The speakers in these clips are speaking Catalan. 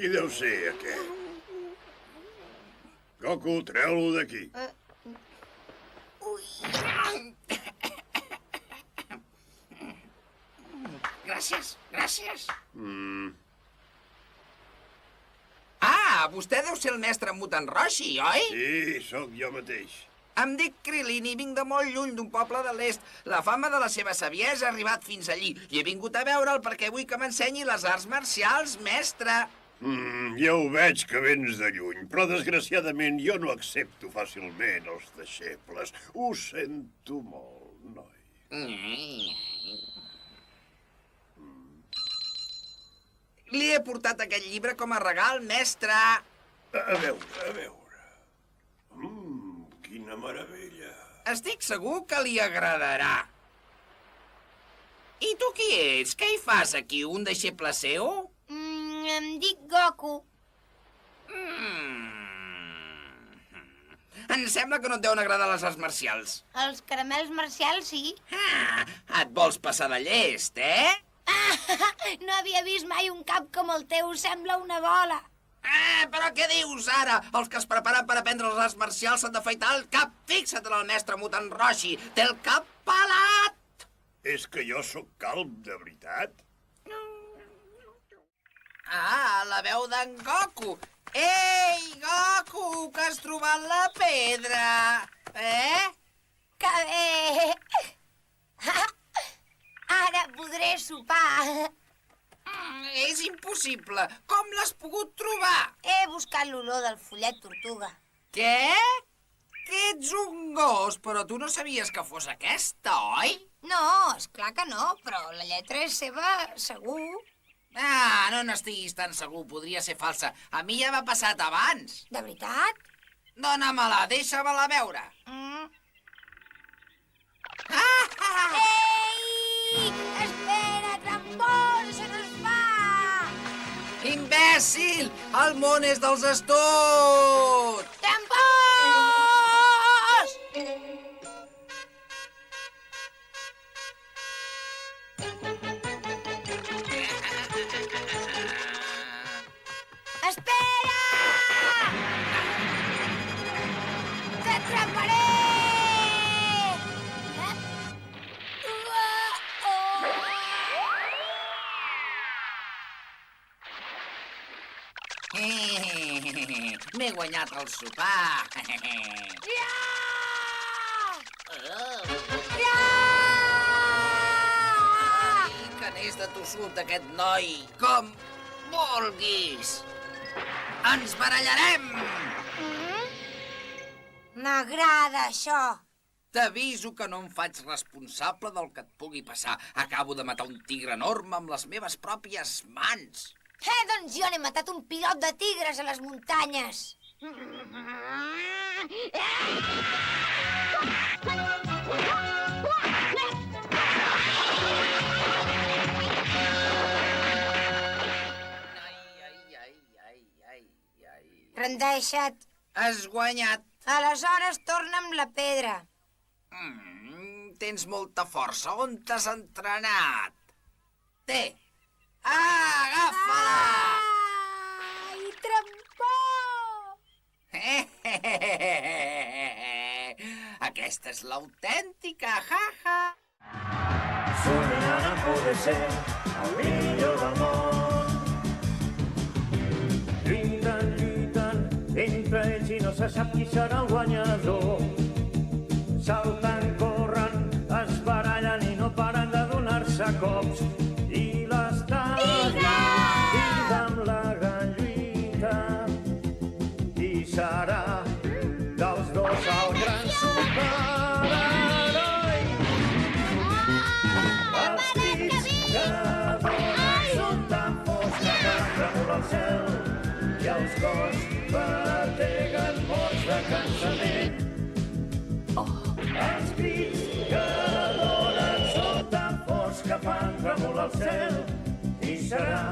Qui deu ser, aquest? Goku, treu-lo d'aquí. Gràcies, gràcies. Ah, vostè deu ser el mestre Mutant Roshi, oi? Sí, sóc jo mateix. Em dic Krilin i vinc de molt lluny d'un poble de l'est. La fama de la seva saviesa ha arribat fins allí i he vingut a veure'l perquè vull que m'ensenyi les arts marcials, mestre. Ja ho veig que vens de lluny, però desgraciadament jo no accepto fàcilment els deixebles. Ho sento molt, noi. Li he portat aquest llibre com a regal, mestre. A veure. Quina meravella. Estic segur que li agradarà. I tu qui ets? Què hi fas aquí, un deixeble seu? Em dic Goku. Em sembla que no et deuen agradar les arts marcials. Els caramels marcials, sí. Ah, et vols passar de llest, eh? No havia vist mai un cap com el teu, sembla una bola. Però què dius ara? Els que es preparen per aprendre les arts marcials s'han d'afaitar el cap. Fixa't en el mestre Mutant Roshi. Té el cap pelat. És que jo sóc calb, de veritat? Ah, la veu d'en Goku. Ei, Goku, que has trobat la pedra. Que bé! Ara podré sopar. És impossible. Com l'has pogut trobar? He buscat l'olor del follet tortuga. Què? Que ets un gos, però tu no sabies que fos aquesta, oi? No, esclar que no, però la lletra és seva, segur. Ah, no n'estiguis tan segur, podria ser falsa. A mi ja m'ha passat abans. De veritat? Dóna-me-la, deixa-me-la veure. Ei! Espera, trampós, això no es fa! Imbècil! El món és dels astuts! Trampós! Espera! T'atraparé! M'he guanyat el sopar. Ai, que n'és de tossut, aquest noi. Com vulguis. Ens barallarem! M'agrada això. T'aviso que no em faig responsable del que et pugui passar. Acabo de matar un tigre enorme amb les meves pròpies mans. Doncs jo n'he matat un pilot de tigres a les muntanyes. Rendeixa't. Has guanyat. Aleshores torna'm la pedra. Tens molta força. On t'has entrenat? Té. Agafa-la! Ai, trampó! Aquesta és l'autèntica, jaja. Somiant a poder ser el millor del món. Lluiten, entre ells i no se sap qui serà el guanyador. Salten, corren, es barallen i no paren de donar-se cops. I l'estadi vida amb la gran lluita. I serà dels dos el gran superheroi. Els crits que donen són tan forts que fan tremolar el cel i els cors bateguen morts de cansament. Els crits que donen són tan forts que fan tremolar el cel i serà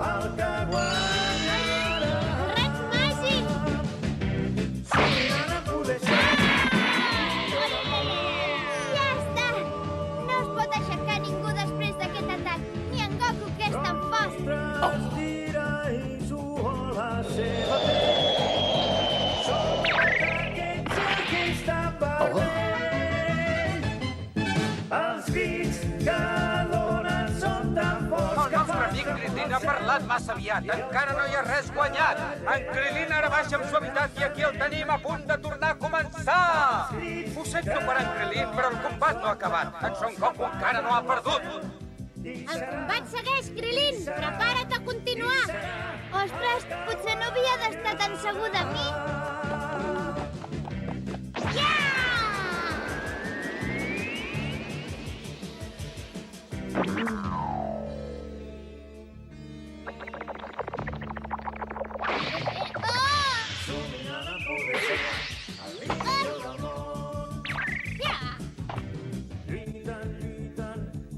el que guanyarà. Rex màgic! Somiant a poder ser. Ja està! No es pot aixecar ningú després d'aquest atac. Ni en Goku, que és parlat massa aviat. Encara no hi ha res guanyat. En Krilin ara baixa amb suavitat i aquí el tenim a punt de tornar a començar. Ho sento per en Krilin, però el combat no ha acabat. En Son Goku encara no ha perdut. El combat segueix, Krilin! Prepara't a continuar! Ostres, potser no havia d'estar tan segur de mi. Ja!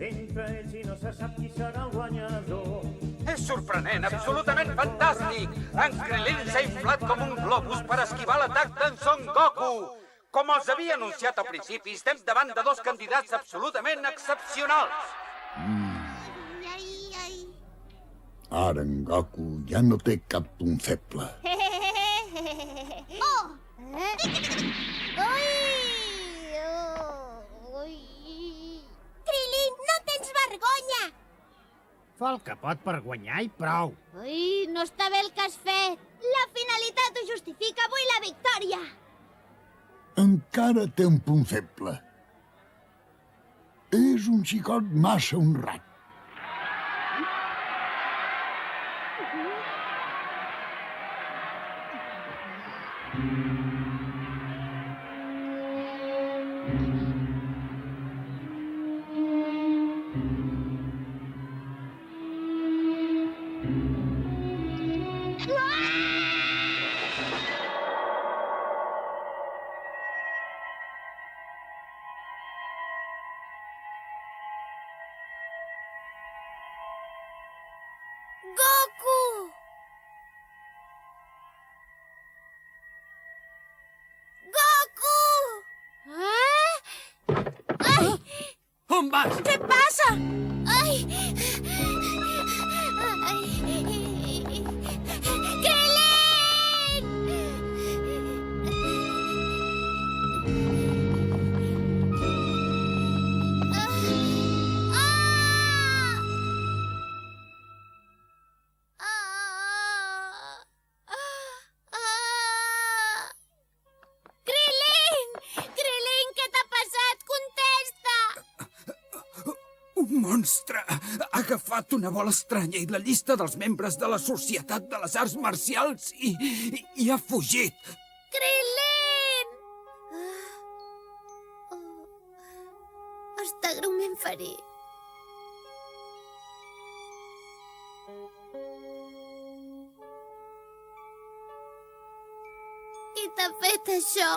Entre ells i no se sap qui serà el guanyador. És sorprenent, absolutament fantàstic. En Krilin s'ha inflat com un globus per esquivar l'atac d'en Son Goku. Com els havia anunciat al principi, estem davant de dos candidats absolutament excepcionals. Ara en Goku ja no té cap punt feble. Oh! Ui! Ui! Krilin, no tens vergonya! Fa el que pot per guanyar i prou. Ui, no està bé el que has fet. La finalitat ho justifica avui la victòria. Encara té un punt feble. És un xicot massa honrat. Goku! Goku! Ai! On vas? Què passa? Ai! Ai! Krilin! Krilin! Krilin, què t'ha passat? Contesta! Un monstre ha agafat una bola estranya i la llista dels membres de la Societat de les Arts Marcials i ha fugit. Krilin! Està greument ferit. Qui t'ha fet això?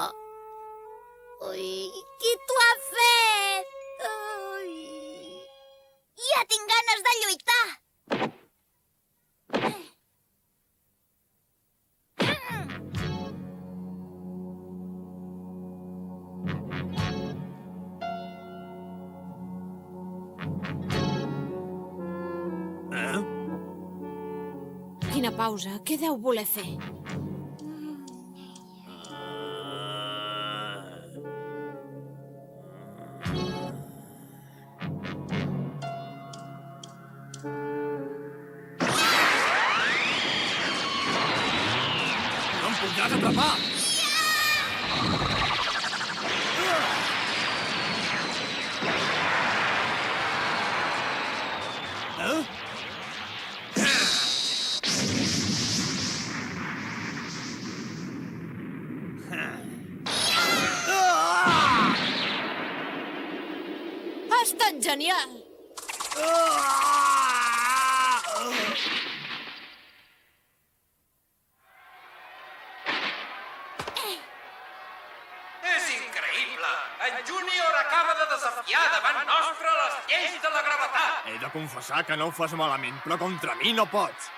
Ui, qui t'ho ha fet? Ui. Ja tinc ganes de lluitar! Quina pausa. Què deu voler fer? No em podràs atrapar! Ha estat genial! És increïble! En Júnior acaba de desafiar davant nostre les lleis de la gravetat! He de confessar que no ho fas malament, però contra mi no pots.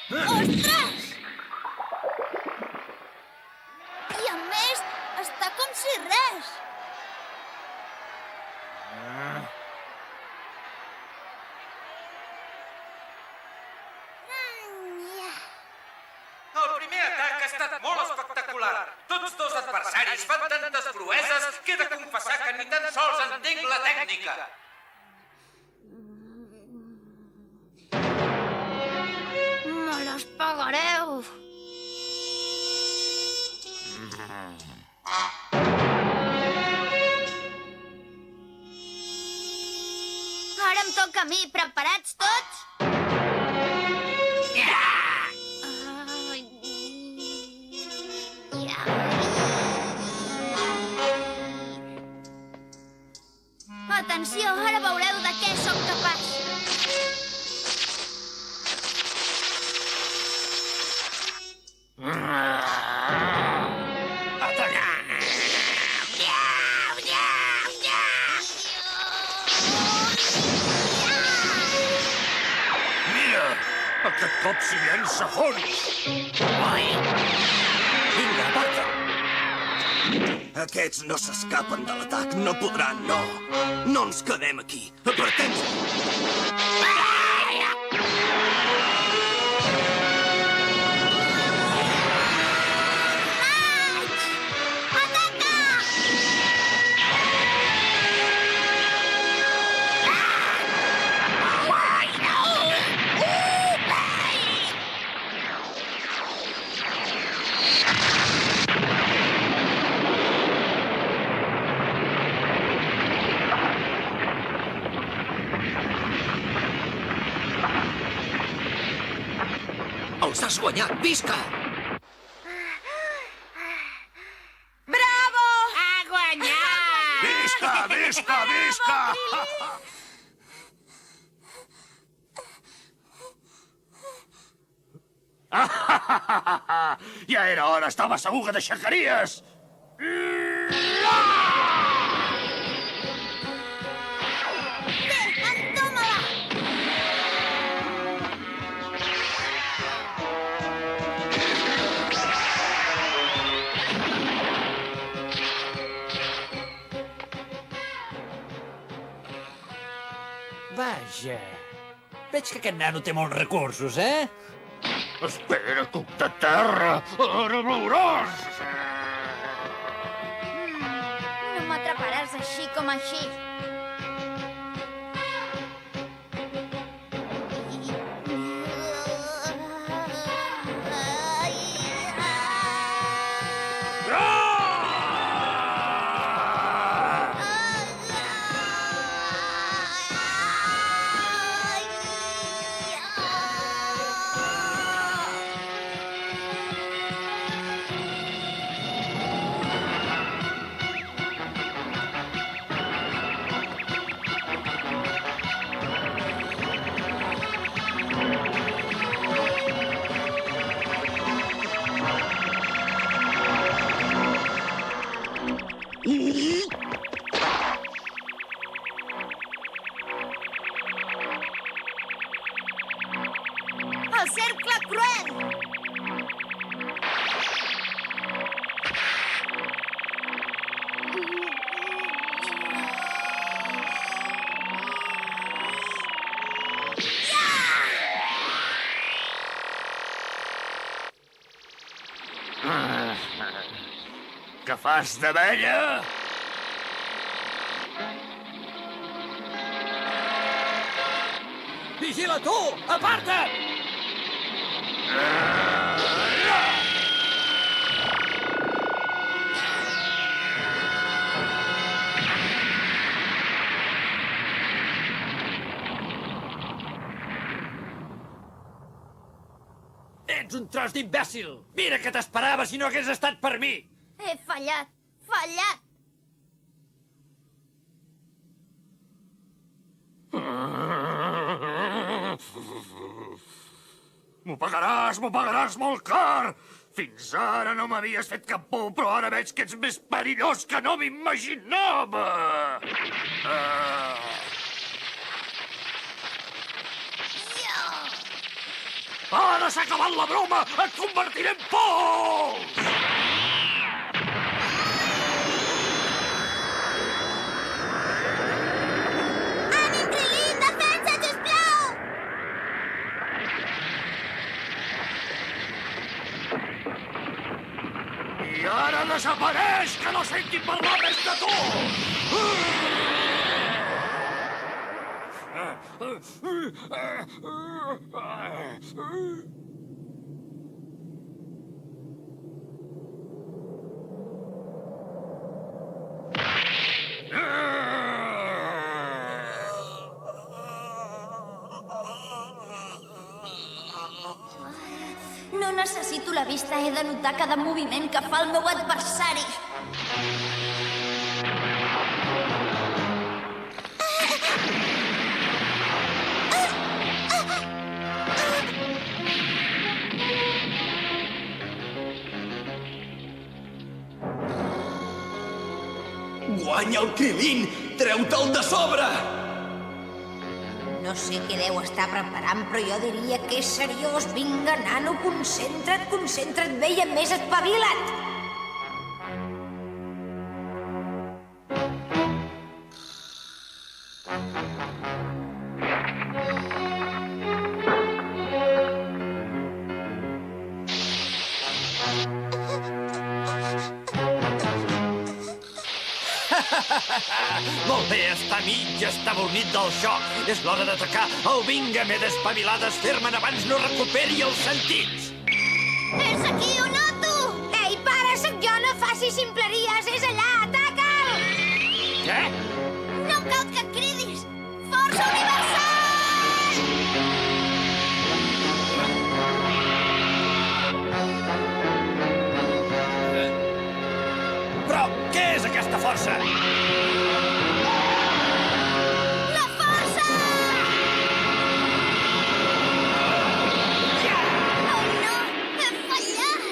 Ostres! I a més, està com si res. El primer atac ha estat molt espectacular! espectacular. Tots dos adversaris fan tantes proeses que he de confessar que ni tan sols entenc la tècnica. Me les pagareu. Ara em toca a mi. Preparats tots? Atenció, ara veureu de què sóc capaç. Mira! Aquest cop s'hi llença a fons! Vinga, aparta! Aquests no s'escapen de l'atac, no podran, no. No ens quedem aquí. Apartem-nos! Els has guanyat! Visca! Bravo! Ha guanyat! Visca, visca, visca! Ja era hora, estava segur que t'aixecaries! Vaja, veig que aquest nano té molts recursos, eh? Espera, cuc de terra! Ara veuràs! No m'atraparàs així com així. El cercle cruel! Que fas d'abella? Vigila tu! Aparta't! Ets un tros d'imbècil! Mira que t'esperava si no hagués estat per mi! He fallat! Fallat! M'ho pagaràs molt car! Fins ara no m'havies fet cap por, però ara veig que ets més perillós que no m'imaginava! Ara s'ha acabat la broma! Et convertiré en pols! Ànim, Krilin! Defensa, sisplau! Que ara desapareix, que no senti parlar més de tu! No necessito la vista, he de notar cada moviment que fa el meu adversari. Guanya el Krilin! Treu-te'l de sobre! No sé què deu estar preparant, però jo diria que és seriós. Vinga, nano, concentra't bé i més espavila't. Molt bé, està mig, està bonit del xoc. És l'hora d'atacar. Au, vinga, m'he d'espavilar, desfer-me'n abans no recuperi els sentits. És aquí, ho noto! Ei, pare, sóc jo, no facis ximpleries, és allà, ataca'l! Què? No cal que et cridis! Força universal! Però què és aquesta força? La força! Oh, no! He fallat!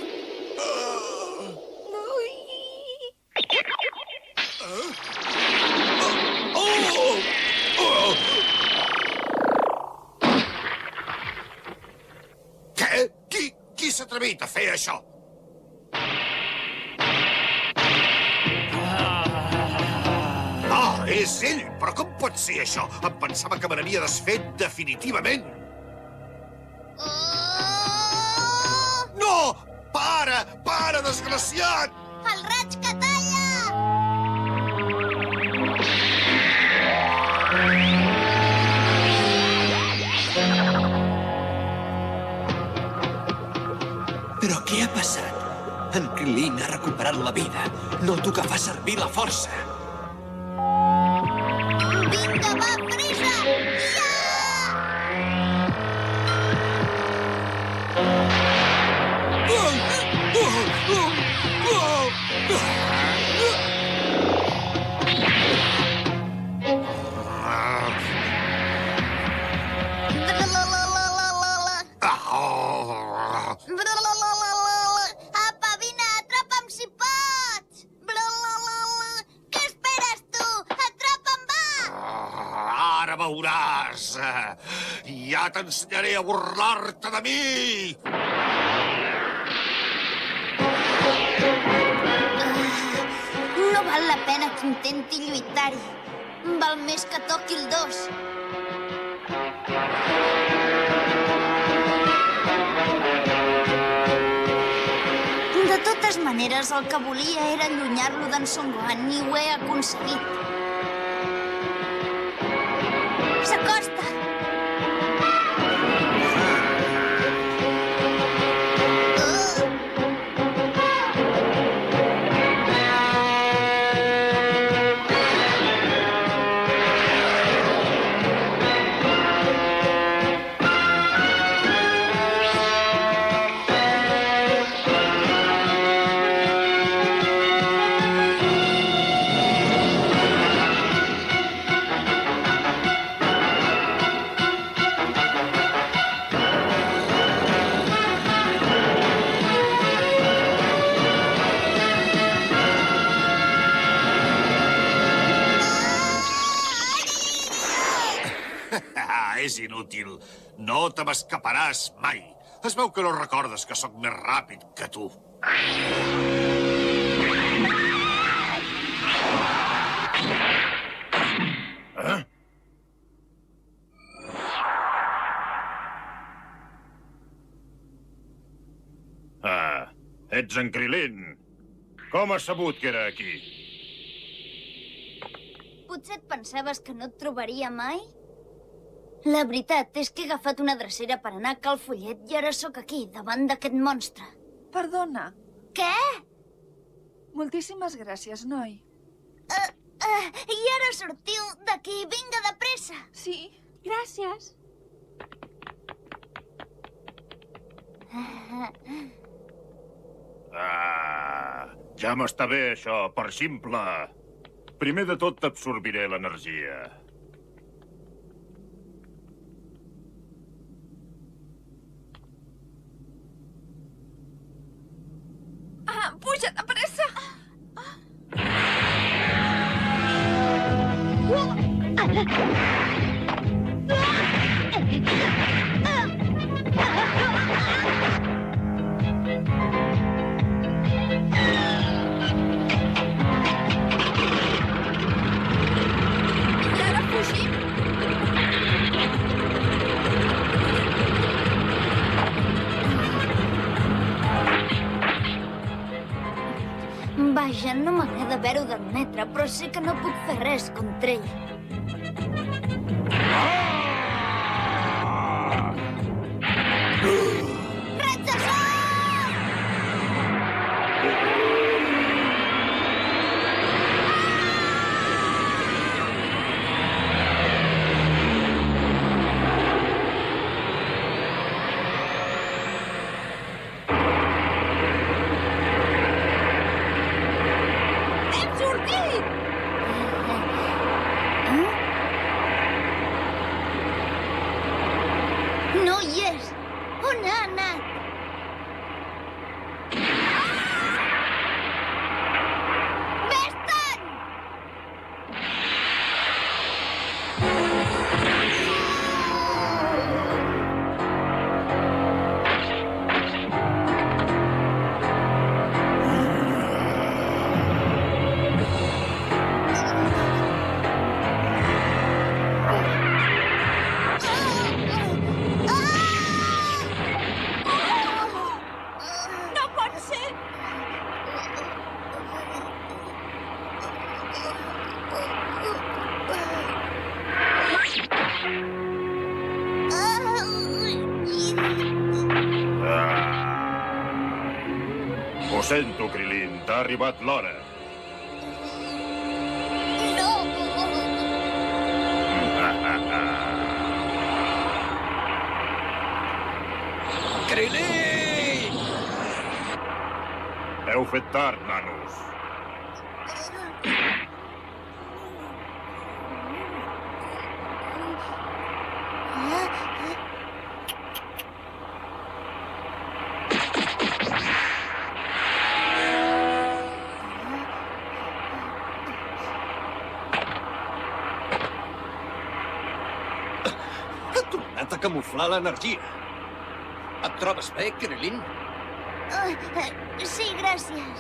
Què? Qui s'ha atrevit a fer això? És ell! Però com pot ser això? Em pensava que me n'havia desfet definitivament. No! Para, desgraciat! El raig que talla! Però què ha passat? En Krilin ha recuperat la vida. Noto que fa servir la força. Vinga, va, pressa! Apa, vine, atrapa'm si pots! Què esperes, tu? Atrapa'm, va! Ara veuràs. Ja t'ensenyaré a burlar-te de mi! No val la pena que intenti lluitar-hi. Val més que toqui el dos. De totes maneres, el que volia era allunyar-lo d'en Son Gohan i ho he aconseguit. S'acosta! És inútil. No te m'escaparàs mai. Es veu que no recordes que sóc més ràpid que tu. Ets en Krilin. Com has sabut que era aquí? Potser et pensaves que no et trobaria mai? La veritat és que he agafat una drecera per anar a Cal Follet i ara sóc aquí, davant d'aquest monstre. Perdona. Què? Moltíssimes gràcies, noi. I ara sortiu d'aquí, vinga de pressa. Sí. Gràcies. Ja m'està bé, això, per simple. Primer de tot t'absorbiré l'energia. Puja de pressa! I ara fugim? Vaja, no m'agrada haver-ho d'admetre, però sé que no puc fer res contra ell. Raig de sol! Hem sortit! No hi és! On ha anat? Vés-te'n! No pot ser! Ho sento, Krilin, t'ha arribat l'hora. No! Krilin! Heu fet tard, nanos. Ha tornat a camuflar l'energia. Et trobes bé, Krilin? Sí, gràcies.